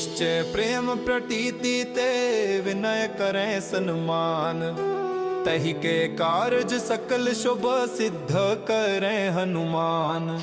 निश्चय प्रेम प्रतीति ते विनय करें सन्मान, तहि के कारज सकल शुभ सिद्ध करें हनुमान।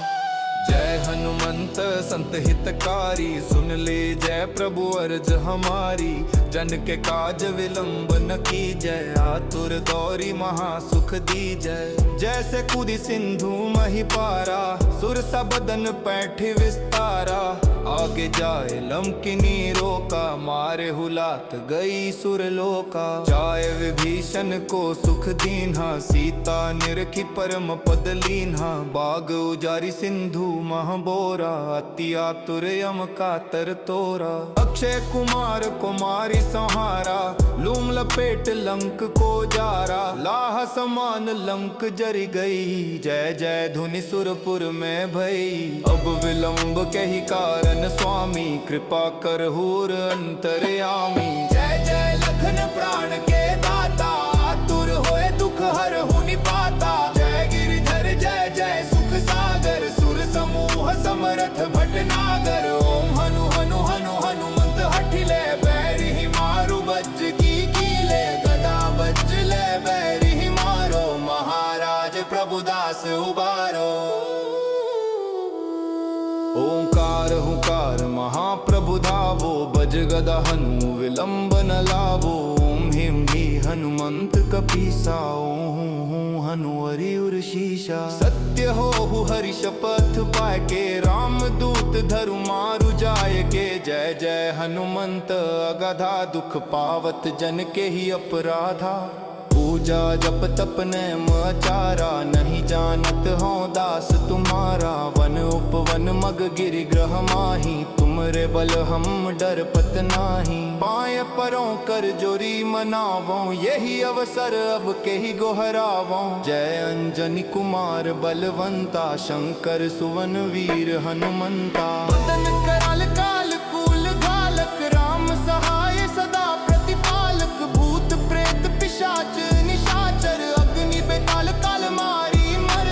जय हनुमंत संत हितकारी, सुन ले जय प्रभु अर्ज हमारी। जन के काज विलंब न की जय, आतुर गौरी महासुख दी जय। जैसे कूदी सिंधु मही पारा, सुर सबदन पैठ विस्तारा। आगे जाए लंकिनी रोका, मारे हुलात गई सुर लोका। जाय विभीषण को सुख दीन्हा, सीता निरखी परम पद लीन्हा। बाग उजारी सिंधु महबोरा, अति आतुर यम कातर तोरा। अक्षय कुमार कुमारी संहारा, लूम लपेट लंक को जारा। लाह समान लंक जरी गई, जय जय धुनि सुरपुर में भई। अब विलंब के ही कारण स्वामी, कृपा करहूर अंतर्यामी। जय जय लखन प्राण के दाता, आतुर होए दुख हरहु निपाता। जय गिरिधर जय जय सुख सागर, सुर समूह समरथ भटनागर। ओम हनु हनु हनु हनुमंत हठिले, बैरि ही मारु बज्र की कीले। गदा बज्र ले बैरि ही मारो, महाराज प्रभुदास उबारो। ओंकार हुकार महाप्रभु धावो, बज गदा हनु विलंब न लावो। ओम हिम ही हनुमंत कपीसा, ओम हनुवरि उर शीशा। सत्य हो हरि शपथ पाए के, राम दूत धरु मारु जाय के। जय जय हनुमंत अगाधा, दुख पावत जन के ही अपराधा। पूजा जप तप नेम आचारा, नहीं जानत हो दास तुम्हारा। वन उपवन मग गिरि ग्रह माही, तुमरे बल हम डर पत नाही। पाय परों कर जोरी मनावों, यही अवसर अब के ही गोहरावों। जय अंजनी कुमार बलवंता, शंकर सुवन वीर हनुमंता। बदन कराल काल कूल घालक, राम सहाय सदा प्रतिपालक। भूत प्रेत पिशाच निशाचर, अग्नि बेताल काल मारी मर।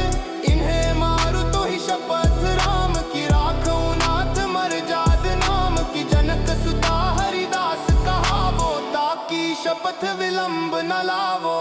इन्हें मारु तो ही शपथ राम की, राखो नाथ मर जाद नाम की। जनक सुता हरिदास कहावो, ताकि शपथ विलंब न लावो।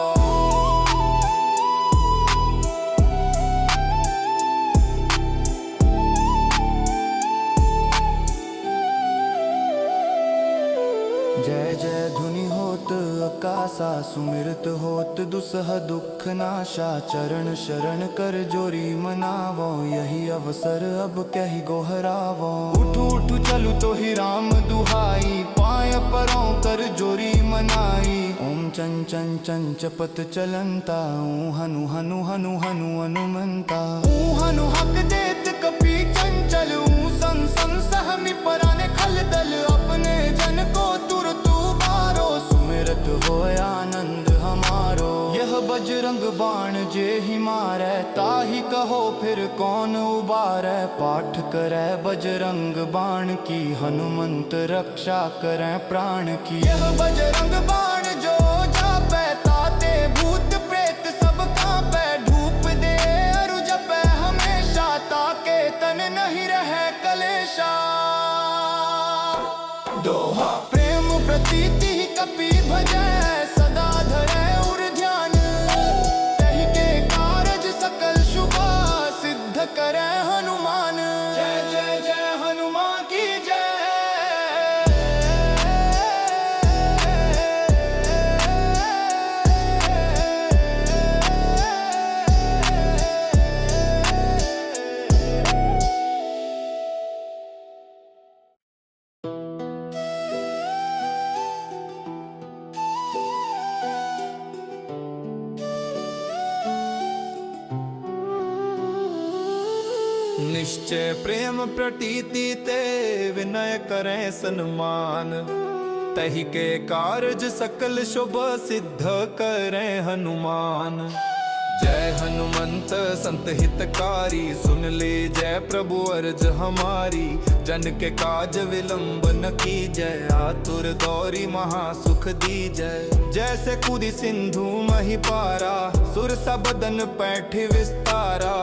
जय जय धुनि होत आकाशा, सुमिरत होत दुसह दुख नाशा। चरण शरण कर जोरी मनावो, यही अवसर अब कही गोहरावो। उठू उठू चलू तो ही राम दुहाई, पाय परों कर जोरी मनाई। ओम चन चन चन चपत चलंता, ऊ हनु हनु हनु हनु हनुमंता। ऊ हनु हक देत कपी चंचल, ऊ सन सन सहमि पराने खल दल। अपने जन को तुर तू बारो, सुमिरत हो आनंद हमारो। यह बजरंग बाण जे ही मारै, ताहि कहो फिर कौन उबारै। पाठ करै बजरंग बाण की, हनुमंत रक्षा करै प्राण की। यह बजरंग बाण जो जापै, ताते भूत प्रेत सब कांपै। धूप दे अरु जपै हमेशा, ताके तन नहीं रहे कलेशा। दोहा प्रेम प्रतीति ही कपि भजै, सदा धरै उर ध्यान। तहि के कारज सकल शुभ सिद्ध करै हनुमान। जय जय जय हनुमान की जय। निश्चय प्रेम प्रतीति ते विनय करें सन्मान, तहि के कारज सकल शुभ सिद्ध करें हनुमान। जय हनुमंत संत हितकारी, सुन ले जय प्रभु अर्ज हमारी। जन के काज विलंब न की जय, आतुर दौरी महासुख दी जय। जैसे कूदी सिंधु मही पारा, सुर सबदन पैठ विस्तारा।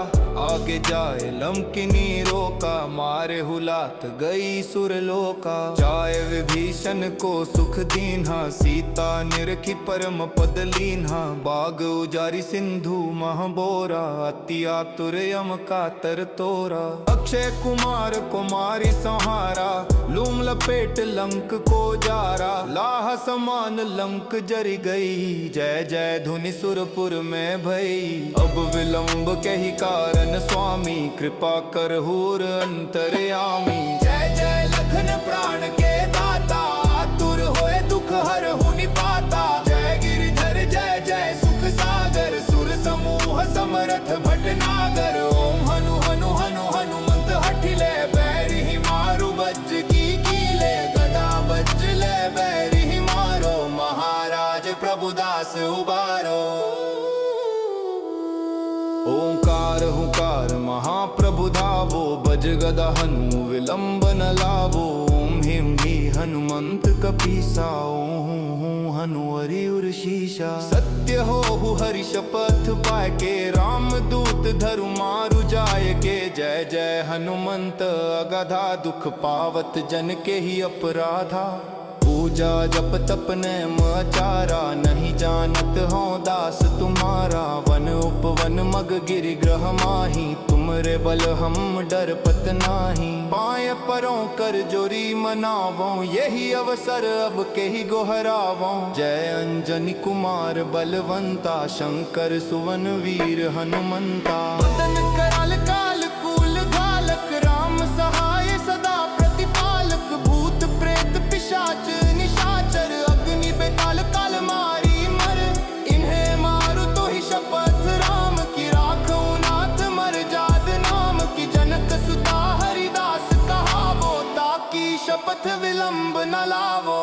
आगे जाए लंकिनी रोका, मारे हुलात गई सुर लोका। जाए विभीषण को सुख दीन्हा, सीता निरखी परम पद लीन्हा। बाग उजारी सिंधु महबोरा, अति आतुर यम कातर तोरा। अक्षय कुमार कुमारी संहारा, लूम लपेट लंक को जारा। लाह समान लंक जरी गई, जय जय धुनि सुरपुर में भई। अब विलंब के ही कारण स्वामी, कृपा कर हूर अंतर्यामी। जय जय लखन प्राण के दाता, आतुर होए दुख हर हुनि पाता। जय गिरिधर जय जय सुख सागर, सुर समूह समरथ भटनागर। ओम हनु हनु हनु हनुमंत हठिले, बैरि ही मारु बज्र की ले। गदा बज्र ले बैरि ही मारो, महाराज प्रभुदास उबारो। ओंकार हुकार महाप्रभु धावो, बज गदा हनु विलंब न लावो। ओम हिम ही हनुमंत कपीसा, ओम हनुवरि उर शीशा। सत्य हो हरि शपथ पाए के, राम दूत धरु मारु जाय के। जय जय हनुमंत अगाधा, दुख पावत जन के ही अपराधा। पूजा जप तप नेम आचारा, नहीं जानत हो दास तुम्हारा। वन उपवन मग गिरि ग्रह माही, तुमरे बल हम डरपत नाही। पाए परों कर जोरी मनावो, यही अवसर अब के ही गोहरावो। जय अंजनी कुमार बलवंता, शंकर सुवन वीर हनुमंता। बदन कराल काल कूल घालक, राम सहाय सदा प्रतिपालक। भूत प्रेत पिशाच निशाचर, अग्नि बेताल काल मारी मर। इन्हें मारु तो ही शपथ राम की, राखो नाथ मर जाद नाम की। जनक सुता हरिदास कहावो, ताकि शपथ विलंब न लावो।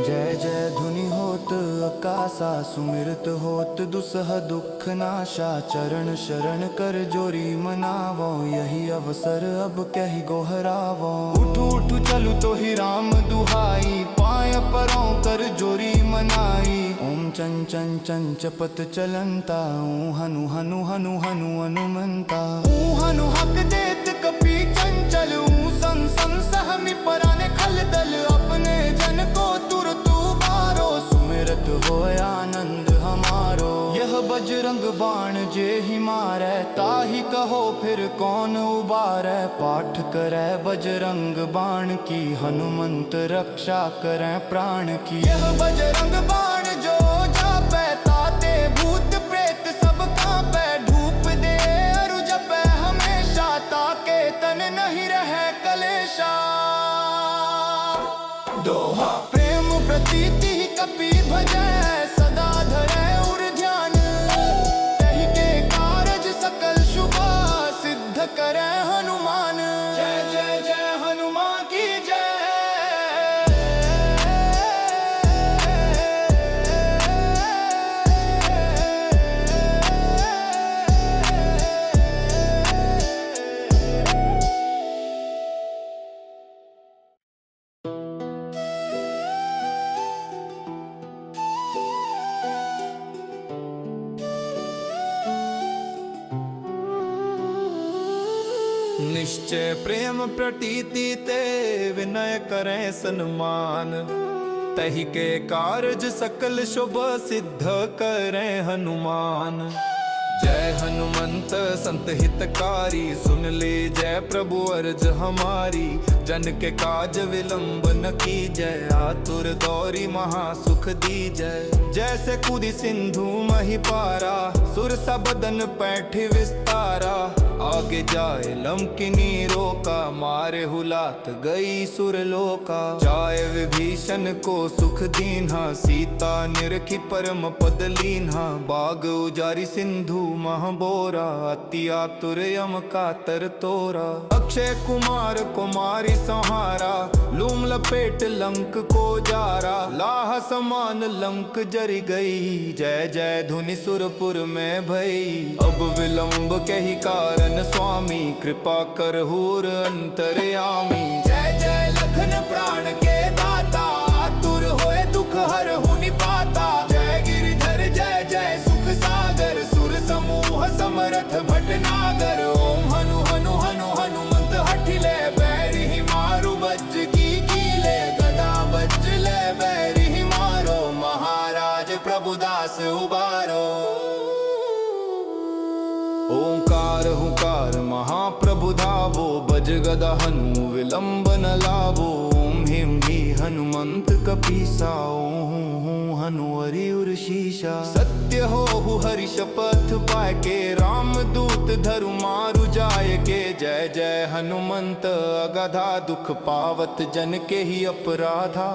जय जय धुनि होत आकाशा, सुमिरत होत दुसह दुख नाशा। चरण शरण कर जोरी मनावो, यही अवसर अब कही गोहरावो। उठ उठ चलु तो ही राम दुहाई, पाय परों कर जोरी मनाई। ओम चन चन चन चपत चलंता, ऊ हनु हनु हनु हनु हनुमंता। ऊ हनु हक देत कपि चंचल, ऊ सन सन सहमि पराने खल दल। अपने जन को तुरत उबारो, सुमिरत होय आनंद हमारो। यह बजरंग बाण जे ही मारै, ताहि कहो फिर कौन उबारै। पाठ करै बजरंग बाण की, हनुमंत रक्षा करै प्राण की। यह बजरंग बाण जो जापै, ताते भूत प्रेत सब कांपै। धूप दे अरु जपै हमेशा, ताके तन नहीं रहे कलेशा। दोहा प्रेम प्रतीति कपि भजै, सदा धरै उर ध्यान। तहि के कारज सकल शुभ, सिद्ध करै हनुमान। जय जय जय हनुमान की जय। निश्चय प्रेम प्रतीति ते, विनय करें सन्मान। तहि के कारज सकल शुभ, सिद्ध करें हनुमान। जय हनुमंत संत हितकारी, सुन ले जय प्रभु अर्ज हमारी। जन के काज विलंब न की जय, आतुर दौरी महासुख दी जय। जैसे कूदी सिंधु मही पारा, सुर सबदन पैठ विस्तारा। आगे जाए लंकिनी रोका, मारे हुलात गई सुरलोका। जाए विभीषण को सुख दीन्हा, सीता निरखी परम पद लीन्हा। बाग उजारी सिंधु महबोरा, अति आतुर यम कातर तोरा। अक्षय कुमार कुमारी संहारा, लूम लपेट लंक को जारा। लाह समान लंक जरी गई, जय जय धुनि सुरपुर में भई। अब विलंब कही कारण स्वामी, कृपा कर हूर अंतर्यामी। जय जय लखन प्राण के दाता, आतुर होए दुख हर हुनि पाता। जय गिरिधर जय जय सुख सागर, सुर समूह समरथ भटनागर। ओम हनु हनु हनु हनुमंत हठिले, बैरि ही मारु बज्ज की कीले। गदा बज्ज ले बैरि ही मारो, महाराज प्रभुदास उबारो। ओंकार हुकार महाप्रभु धावो, बज गदा हनु विलंब न लावो। ओम हिम ही हनुमंत कपीसा, ओम हनुवरि उर शीशा। सत्य हो हरि शपथ पाए के, राम दूत धरु मारु जाय के। जय जय हनुमंत अगाधा, दुख पावत जन के ही अपराधा।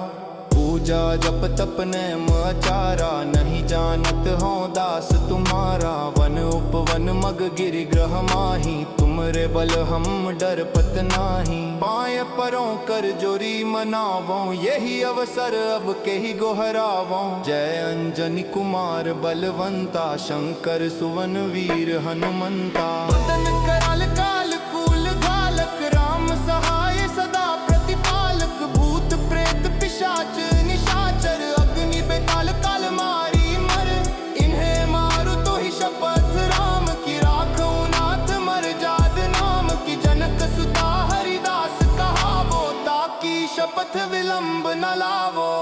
पूजा जप तप नेम आचारा, नहीं जानत हो दास तुम्हारा। वन उपवन मग गिरि ग्रह माही, तुमरे बल हम डरपत नाही। पाए परों कर जोरी मनावों, यही अवसर अब के ही गोहरावों। जय अंजनी कुमार बलवंता, शंकर सुवन वीर हनुमंता। वदन कराल काल कूल घालक, राम सहाय सदा प्रतिपालक। भूत प्रेत पिशाच निशाचर, अग्नि बेताल काल मारी मर। इन्हें मारु तो ही शपथ राम की, राखो नाथ मर जाद नाम की। जनक सुता हरिदास कहावो, ताकि शपथ विलंब न लावो।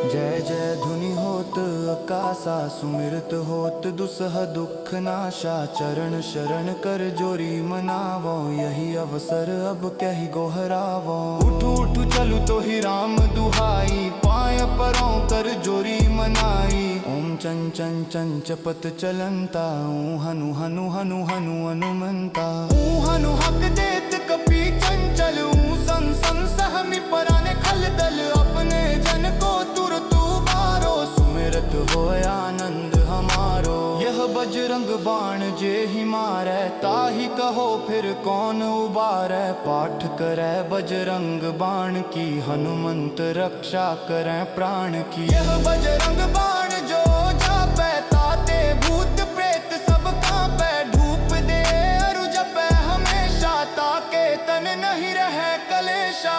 जय जय धुनि होत आकाशा, सुमिरत होत दुसह दुख नाशा। चरण शरण कर जोरी मनावो, यही अवसर अब कही गोहरावो। उठू उठू चलू तो ही राम दुहाई, पाय परों कर जोरी मनाई। ओम चन चन चन चपत चलंता, ऊ हनु हनु हनु हनु हनुमंता। ऊ हनु हक देत कपी चंचल, ऊ सन सन सहमी पराने खल दल। अपने जन को तुर तू बारो, सुमिरत हो आनंद हमारो। यह बजरंग बाण जे ही मारै, ताही कहो फिर कौन उबारै। पाठ करै बजरंग बाण की, हनुमंत रक्षा करै प्राण की। यह बजरंग बाण जो जापै, ताते भूत प्रेत सब कांपै। धूप दे अरु जपै हमेशा, ताके तन नहीं रहे कलेशा।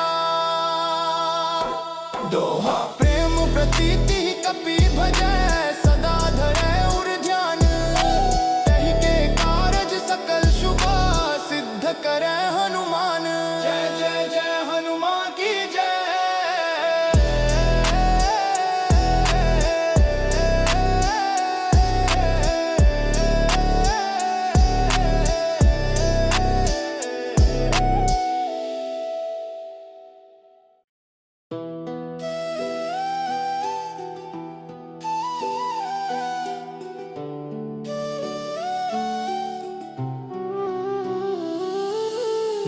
दोहा प्रेम प्रतीति ही कपि भजै, सदा धरै उर ध्यान। तहि के कारज सकल शुभ, सिद्ध करै हनुमान। जय जय जय हनुमान की जय।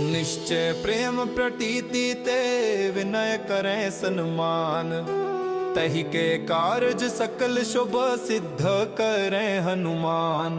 निश्चय प्रेम प्रतीति ते, विनय करें सन्मान। तहि के कारज सकल शुभ, सिद्ध करें हनुमान।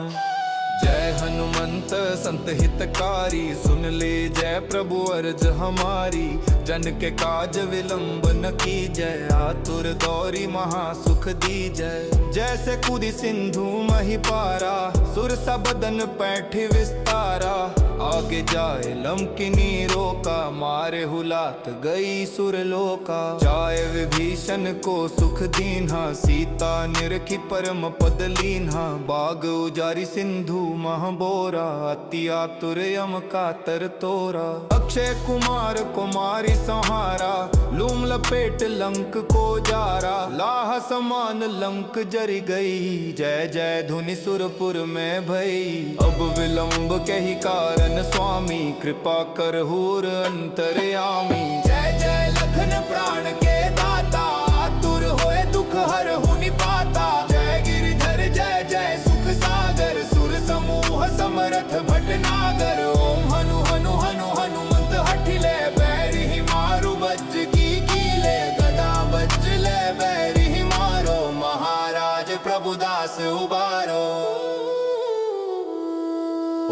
जय हनुमंत संत हितकारी, सुन ले जय प्रभु अर्ज हमारी। जन के काज विलंब न कीजय, आतुर दौरी महा सुख दीजय। जैसे कूदी सिंधु मही पारा, सुर सबदन पैठ विस्तारा। आगे जाए लंकिनी रोका, मारे हुलात गई सुरलोका। जाए विभीषण को सुख दीन्हा, सीता सीता निरखी परम पद लीन्हा। बाग उजारी सिंधु महाबोरा, अति आतुर यम कातर तोरा। अक्षय कुमार कुमारी संहारा, लूम लपेट लंक को जारा। लाह समान लंक जरी गई, जय जय धुनि सुरपुर में भई। अब विलंब के ही कारण स्वामी, कृपा करहूर अंतर्यामी। जय जय लखन प्राण के दाता, आतुर होए दुख हरहु निपाता। जय गिरिधर जय जय सुख सागर, सुर समूह समरथ भटनागर। ओम हनु हनु हनु हनुमंत हठिले, बैरी ही मारु बज्ज की कीले। गदा बज्ज ले बैरी ही मारो, महाराज प्रभुदास उबारो।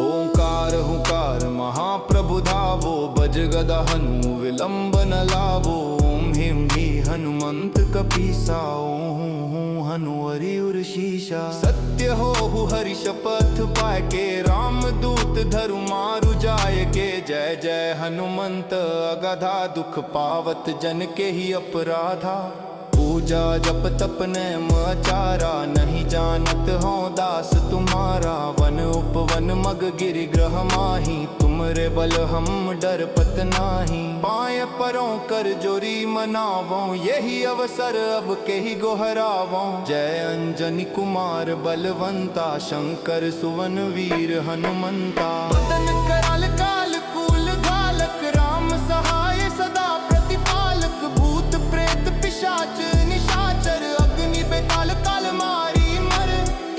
ओंकार हुकार महाप्रभु धावो, बज गदा हनु विलंब न लावो। ओम हिम ही हनुमंत कपीसा, ओम हनुवरी उर शीशा। सत्य हो हरि शपथ पाए के, राम दूत धरु मारु जाय के। जय जय हनुमंत अगाधा, दुख पावत जन के ही अपराधा। पूजा जप तप नेम आचारा, नहीं जानत हो दास तुम्हारा। वन उपवन मग गिरि ग्रह माही, तुमरे बल हम डर पत नाही। पाय परों कर जोरी मनावों, यही अवसर अब के ही गोहरावों। जय अंजनी कुमार बलवंता, शंकर सुवन वीर हनुमंता। बदन कराल काल कूल घालक, राम सहाय सदा प्रतिपालक। भूत प्रेत पिशाच निशाचर, अग्नि बेताल काल मारी मर।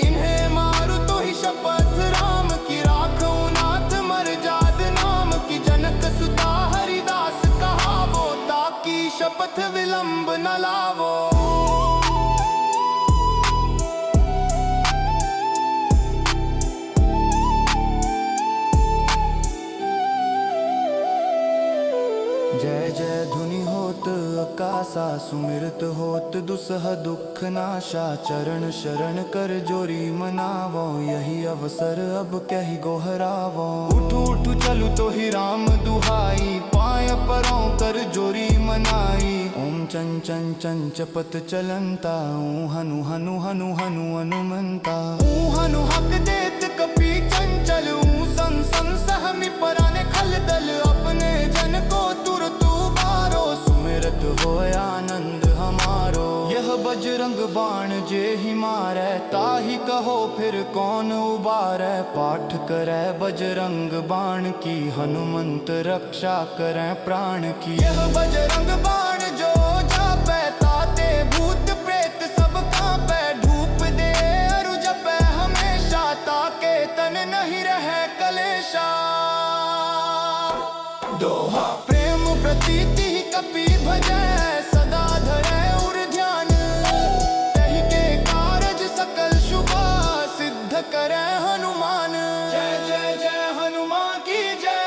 इन्हें मारु तो ही शपथ राम की, राखो नाथ मर जाद नाम की। जनक सुता हरिदास कहावो, ताकि शपथ विलंब न लावो। जय जय धुनि होत आकाशा, सुमिरत होत दुसह दुख नाशा। चरण शरण कर जोरी मनावो, यही अवसर अब कही गोहरावो। उठू उठू चलू तो ही राम दुहाई, पाय परों कर जोरी मनाई। ओम चन चन चन चपत चलंता, ऊ हनु हनु हनु हनु हनुमंता। ऊ हनु हक देत कपी चंचल, ऊ सन सन सहमि पराने खल दल। अपने जन को तुरत उबारो, सुमिरत होय आनंद हमारो। यह बजरंग बाण जे ही मारै, ताही कहो फिर कौन उबारै। पाठ करै बजरंग बाण की, हनुमंत रक्षा करै प्राण की। यह बजरंग बाण जो जापै, ताते भूत प्रेत सब कांपै। धूप दे अरु जपै हमेशा, ताके तन नहीं रहे कलेशा। दोहा प्रेम प्रतीति ही कपि भजै, सदा धरै उर ध्यान। तहि के कारज सकल शुभ, सिद्ध करै हनुमान। जय जय जय हनुमान की जय।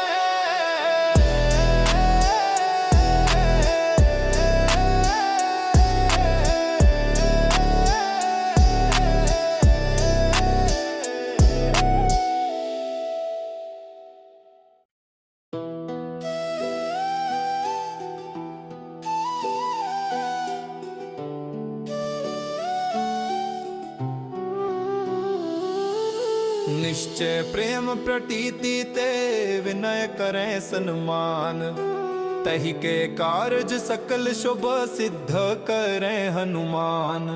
निश्चय प्रेम प्रतीति ते, विनय करें सन्मान। तहि के कारज सकल शुभ, सिद्ध करें हनुमान।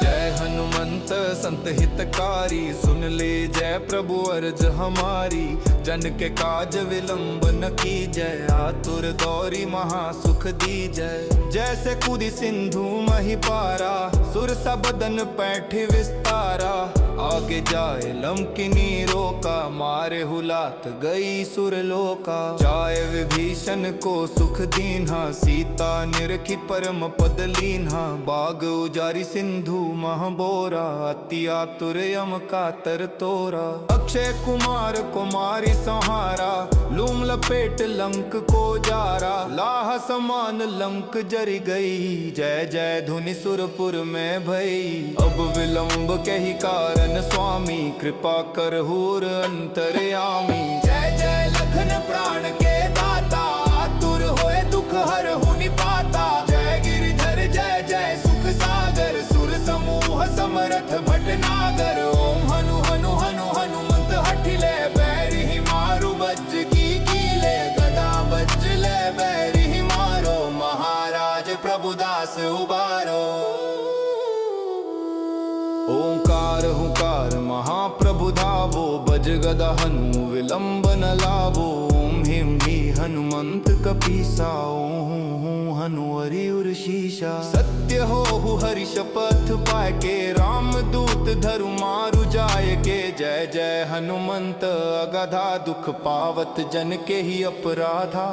जय हनुमंत संत हितकारी, सुन ले जय प्रभु अर्ज हमारी। जन के काज विलंब न कीजय, आतुर दौरी महासुख दीजय। जैसे कूदी सिंधु मही पारा, सुर सबदन पैठ विस्तारा। आगे जाए लंकिनी रोका, मारे हुलात गई सुर लोका। जाए विभीषण को सुख दीन्हा, सीता निरखी परम पद लीन्हा। बाग उजारी सिंधु महाबोरा, अति आतुर यम कातर तोरा। अक्षय कुमार कुमारी संहारा, लूम लपेट लंक को जारा। लाह समान लंक जरी गई, जय जय धुनि सुरपुर में भई। अब विलंब के ही कारण स्वामी, कृपा करहूर अंतर्यामी। जय जय लखन प्राण के दाता, आतुर होए दुख हरहु निपाता। जय गिरिधर जय जय सुख सागर, सुर समूह कार महाप्रभु धावो, बज गदा हनु विलंब न लावो। ओम हिम ही हनुमंत कपीसा, ओम हनु हरि उर शीशा। सत्य हो हरि शपथ पाए के, राम दूत धरु मारु जाय के। जय जय हनुमंत अगाधा, दुख पावत जन के ही अपराधा।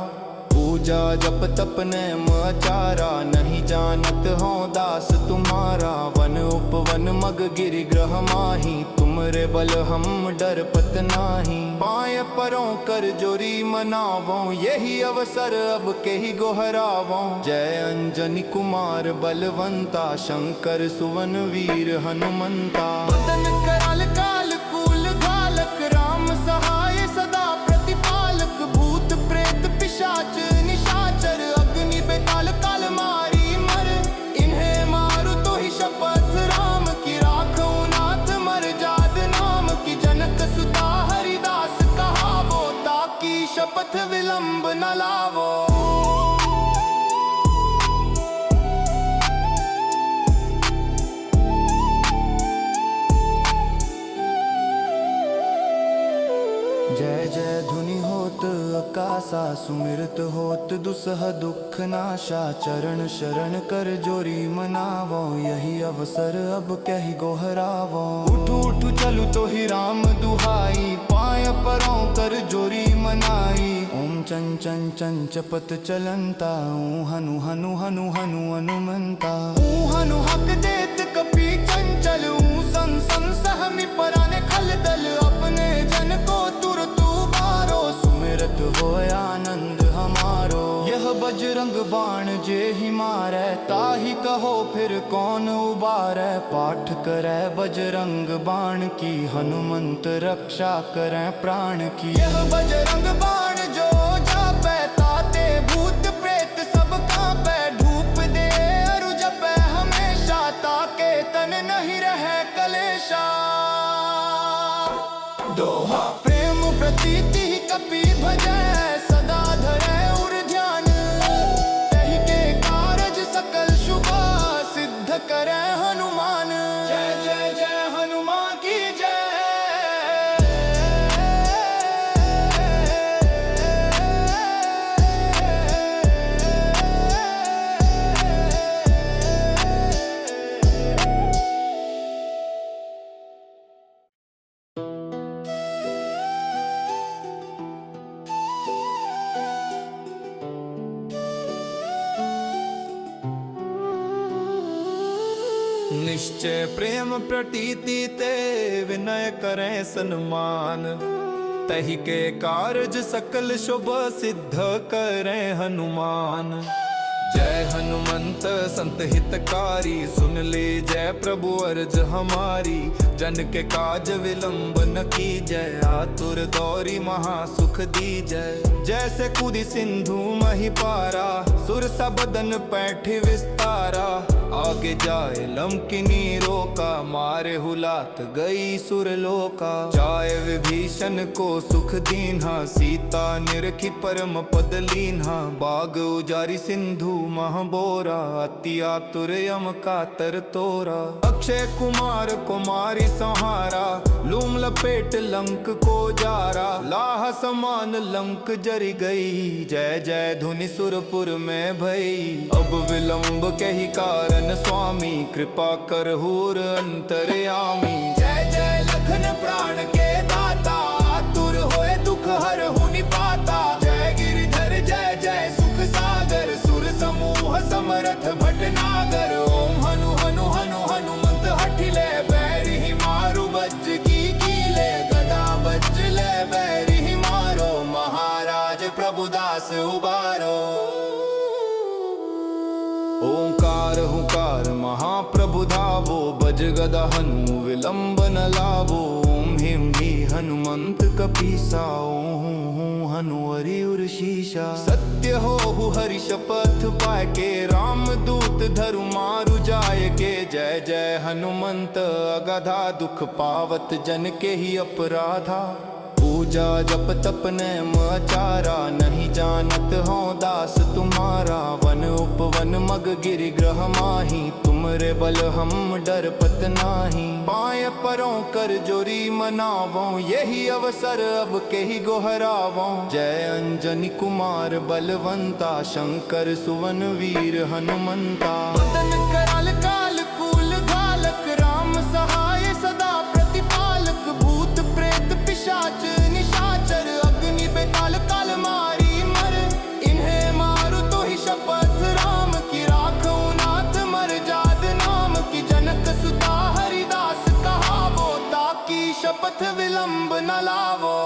पूजा जप तप नेम आचारा, नहीं जानत हो दास तुम्हारा। वन उपवन मग गिरि ग्रह माही, तुमरे बल हम डरपत नाही। पाए परों कर जोरी मनावो, यही अवसर अब के ही गोहरावो। जय अंजनी कुमार बलवंता, शंकर सुवन वीर हनुमंता। बदन कराल काल कूल घालक, राम सहाय सदा प्रतिपालक। भूत प्रेत पिशाच निशाचर, अग्नि बेताल काल मारी मर। इन्हें मारु तो ही शपथ राम की, राखो नाथ मर जाद नाम की। जनक सुता हरिदास कहावो, ताकि शपथ विलंब न लावो। जय जय धुनि होत आकाशा, सुमिरत होत दुसह दुख नाशा। चरण शरण कर जोरी मनावो, यही अवसर अब कही गोहरावो। उठू उठू चलू तो ही राम दुहाई, पाय परों कर जोरी मनाई। ओम चन चन चन चपत चलंता, ऊ हनु हनु हनु हनु हनुमंता। ऊ हनु हक देत कपी चंचल, ऊ सन सन सहमी पराने खल दल। अपने जन को तुरत उबारो, सुमिरत हो आनंद हमारो। यह बजरंग बाण जे ही मारै, ताही कहो फिर कौन उबारै। पाठ करे बजरंग बाण की, हनुमंत रक्षा करे प्राण की। यह बजरंग बाण जो जापै, ताते भूत प्रेत सब कांपै। धूप दे अरु जपै हमेशा, ताके तन नहीं रहे कलेशा। दोहा प्रेम प्रतीति कपि भजै, सदा धरै उर ध्यान। तहि के कारज सकल शुभ, सिद्ध करे हनुमान। जय जय जय हनुमान की जय। निश्चय प्रेम प्रतीति ते, विनय करें सन्मान। तहि के कारज सकल शुभ, सिद्ध करें हनुमान। जय हनुमंत संत हितकारी, सुन ले जय प्रभु अर्ज हमारी। जन के काज विलंब न की जय, आतुर दौरी महासुख दी जय। जैसे कूदी सिंधु मही पारा, सुर सबदन पैठ विस्तारा। आगे जाए लंकिनी रोका, मारे हुलात गई सुरलोका। जाए विभीषण को सुख दीन्हा, सीता निरखी परम पद लीन्हा। बाग उजारी सिंधु महबोरा, अति आतुर यम कातर तोरा। अक्षय कुमार कुमारी संहारा, लूम लपेट लंक को जारा। लाह समान लंक जरी गई, जय जय धुनि सुरपुर में भई। अब विलंब कही कारण स्वामी, कृपा कर हूर अंतर्यामी। जय जय लखन प्राण के दाता, आतुर होए दुख हर हुनि पाता। जय गिरिधर जय जय सुख सागर, सुर समूह समरथ भटनागर। ओम हनु हनु हनु हनुमंत हठिले, बैरि ही मारु बज्ज की कीले। गदा बज्ज ले बैरि ही मारो, महाराज प्रभुदास उबारो। ओंकार हुकार महाप्रभु धावो, बज गदा हनु विलंब न लावो। ओम हिम ही हनुमंत कपीसा, ओम हनु हरि उर शीशा। सत्य हो हरि शपथ पाए के, राम दूत धरु मारु जाय के। जय जय हनुमंत अगाधा, दुख पावत जन के ही अपराधा। पूजा जप तप नेम आचारा, नहीं जानत हो दास तुम्हारा। वन उपवन मग गिरि ग्रह माही, तुमरे बल हम डरपत नाही। पाए परों कर जोरी मनावों, यही अवसर अब केहि गोहरावों। जय अंजनी कुमार बलवंता, शंकर सुवन वीर हनुमंता। वदन कराल काल कूल घालक, राम सहाय सदा प्रतिपालक। भूत प्रेत पिशाच निशाचर, अग्नि बेताल काल मारी मर। इन्हें मारु तो ही शपथ राम की, राखूं नाथ मर जाद नाम की। जनक सुता हरिदास कहावो, ताकि शपथ विलंब न लावो।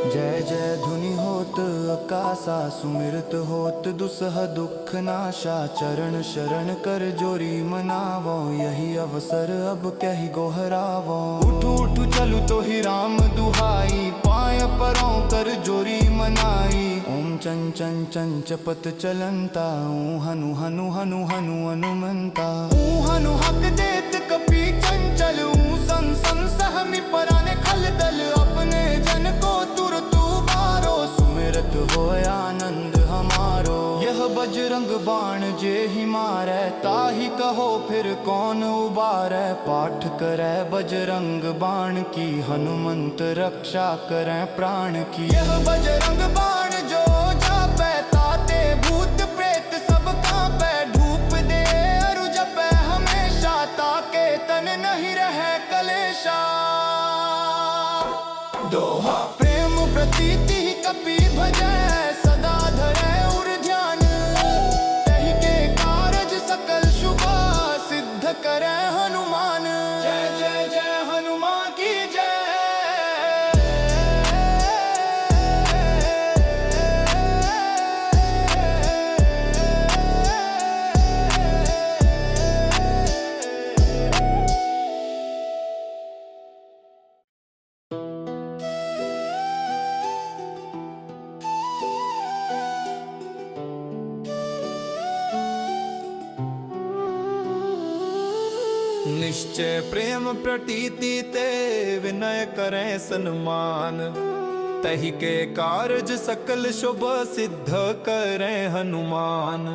जय जय धुनि होत आकाशा, सुमिरत होत दुसह दुख नाशा। चरण शरण कर जोरी मनावो, यही अवसर अब कहि गोहरावो। उठू उठू चलू तो ही राम दुहाई, पाय परों कर जोरी मनाई। ओम चन चन चन चपत चलंता, ऊ हनु हनु हनु हनु हनुमंता। ऊ हनु हक देत कपि चंचल, ऊ सन सन सहमि पराने खल दल। अपने जन को तुर तू बारो, सुमिरत हो आनंद हमारो। यह बजरंग बाण जे ही मारै, ताहि कहो फिर कौन उबारै। पाठ करै बजरंग बाण की, हनुमंत रक्षा करै प्राण की। यह बजरंग बाण जो जापै, ताते भूत प्रेत सब कांपै। धूप दे अरु जपै हमेशा, ताके तन नहीं रहे कलेशा। दोहा प्रेम प्रतीति कपि भजै, सदा धरै उर ध्यान। तहि के कारज सकल शुभ, सिद्ध करै हनुमान। जय जय जय हनुमान की जय। निश्चय प्रेम प्रतीति ते, विनय करें सन्मान। तहि के कारज सकल शुभ, सिद्ध करें हनुमान।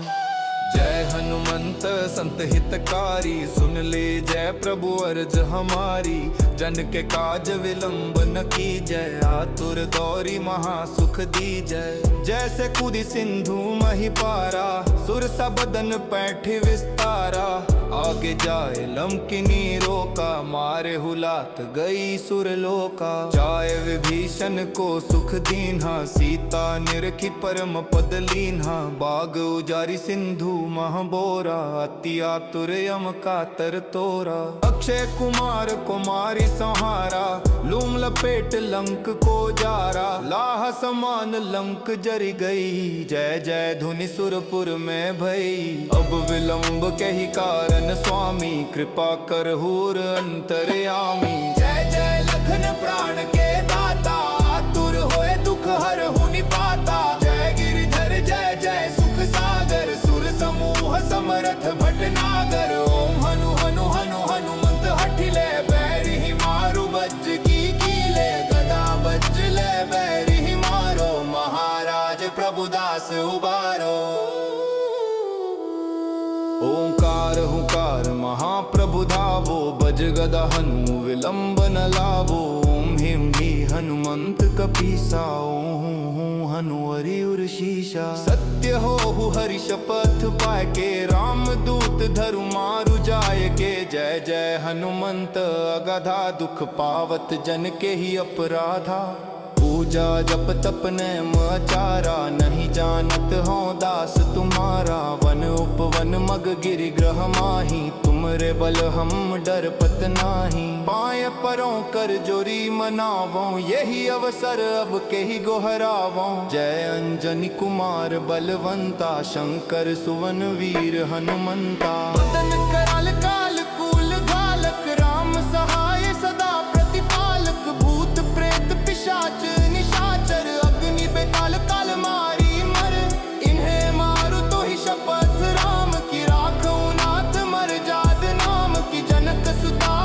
जय हनुमंत संत हितकारी, सुन ले जय प्रभु अर्ज हमारी। जन के काज विलंब न कीजय, आतुर दौरी महासुख दीजय। जैसे कूदी सिंधु मही पारा, सुर सबदन पैठ विस्तारा। आगे जाए लंकिनी रोका, मारे हुलात गई सुरलोका। जाए विभीषण को सुख दीन्हा, सीता निरखी परम पद लीन्हा। बाग उजारी सिंधु महबोरा, अति आतुर यम कातर तोरा। अक्षय कुमार कुमारी संहारा, लूम लपेट लंक को जारा। लाह समान लंक जरी गई, जय जय धुनि सुरपुर में भई। अब विलंब कही कारण स्वामी, कृपा कर हूर अंतर्यामी। जय जय लखन प्राण के दाता, आतुर होए दुख हर हुनि पाता। जय गिरिधर जय जय सुख सागर, सुर समूह समरथ भटनागर। ओम हनु हनु हनु हनुमंत हठिले, बैरि ही मारु बज्ज की कीले। गदा बज्ज ले बैरि ही मारो, महाराज प्रभुदास उबारो। ओंकार हुकार महाप्रभु धावो, बज गदा हनु विलंब न लावो। ओम हिम ही हनुमंत कपीसा, ओम हनु हरि उर शीशा। सत्य हो हरि शपथ पाए के, राम दूत धरु मारु जाय के। जय जय हनुमंत अगाधा, दुख पावत जन के ही अपराधा। पूजा जप तप नेम आचारा, नहीं जानत हो दास तुम्हारा। वन उपवन मग गिरि ग्रह माही, तुमरे बल हम डरपत नाही। पाए परों कर जोरी मनावों, यही अवसर अब केहि गोहरावों। जय अंजनी कुमार बलवंता, शंकर सुवन वीर हनुमंता। वदन कराल काल कूल घालक, राम सहाय सदा प्रतिपालक। भूत प्रेत पिशाच निशाचर, अग्नि बेताल काल मारी मर। इन्हें मारु तो ही शपथ राम की, राखूं नाथ मर जाद नाम की। जनक सुता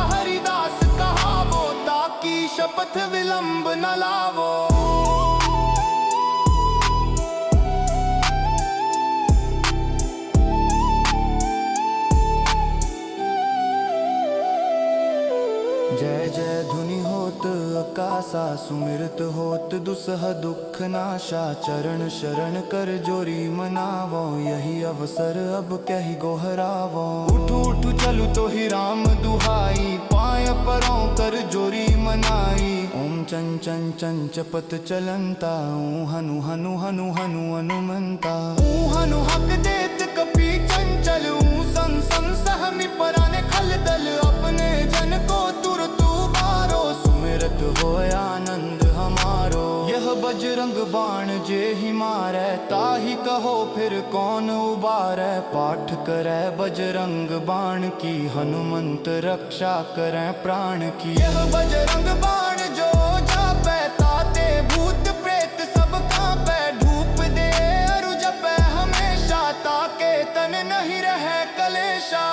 जय जय धुनि होत आकाशा सुमिरत होत दुसह दुख नाशा चरण शरण कर जोरी मनावो यही अवसर अब कही गोहरावो उठू उठू चलू तो ही राम दुहाई पाय परों कर जोरी मनाई ओम चन चन चन चपत चलंता ऊ हनु हनु हनु हनु हनुमंता ऊ हनु हक देत कपी चंचल ऊ सन सन सहमी पराने खल दल अपने जन को तुर तू बारो सुमिरत हो आनंद हमारो यह बजरंग बाण जे ही मारै ताही कहो फिर कौन उबारै पाठ करे बजरंग बाण की हनुमंत रक्षा करे प्राण की यह बजरंग बाण जो जापै ताते भूत प्रेत सब कांपै धूप दे अरु जपै हमेशा ताके तन नहीं रहे कलेशा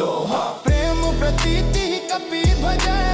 दोहा प्रेम प्रतीति कपि भजै